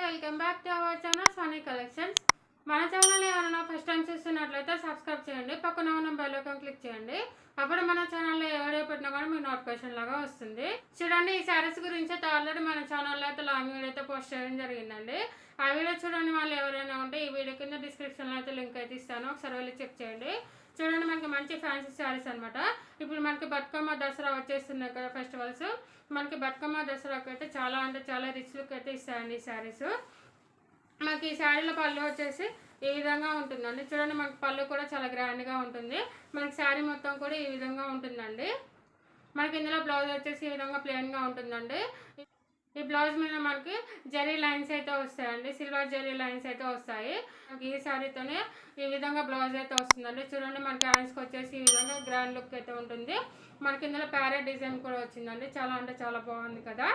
Welcome back to our channel Sony collections. మన ఛానల్ ఎవరైనా ఫస్ట్ టైం చూస్తున్నట్లయితే సబ్స్క్రైబ్ చేయండి, పక్కన ఉన్న బెల్ ఐకాన్ క్లిక్ చేయండి. అప్పుడు మన ఛానల్లో ఏ వీడియో పెట్టినా కూడా మీకు నోటిఫికేషన్ లాగా వస్తుంది. చూడండి, ఈ శారీస్ గురించి అయితే ఆల్రెడీ మన ఛానల్లో అయితే లాంగ్ వీడియో అయితే పోస్ట్ చేయడం జరిగిందండి. ఆ వీడియో చూడండి వాళ్ళు ఎవరైనా ఉంటే ఈ వీడియో కింద డిస్క్రిప్షన్లో అయితే లింక్ అయితే ఇస్తాను, ఒకసారి వెళ్ళి చెక్ చేయండి. చూడండి, మనకి మంచి ఫ్యాన్సీ శారీస్ అనమాట. ఇప్పుడు మనకి బతుకమ్మ దసరా వచ్చేస్తున్నాయి కదా ఫెస్టివల్స్. మనకి బతుకమ్మ దసరాకి అయితే చాలా అంటే చాలా రిచ్ లుక్ అయితే ఇస్తాయండి ఈ శారీస్. మనకి ఈ శారీలో పళ్ళు వచ్చేసి ఈ విధంగా ఉంటుందండి. చూడండి, మనకి పళ్ళు కూడా చాలా గ్రాండ్గా ఉంటుంది. మనకి శారీ మొత్తం కూడా ఈ విధంగా ఉంటుందండి. మనకి ఇందులో బ్లౌజ్ వచ్చేసి ఈ విధంగా ప్లెయిన్గా ఉంటుందండి. ఈ బ్లౌజ్ మీద మనకి జరీ లైన్స్ అయితే వస్తాయండి, సిల్వర్ జరీ లైన్స్ అయితే వస్తాయి. మనకి ఈ శారీతోనే ఈ విధంగా బ్లౌజ్ అయితే వస్తుందండి. చూడండి, మనకి హ్యాండ్స్కి వచ్చేసి ఈ విధంగా గ్రాండ్ లుక్ అయితే ఉంటుంది. మనకి ఇందులో ప్యారెట్ డిజైన్ కూడా వచ్చిందండి. చాలా అంటే చాలా బాగుంది కదా.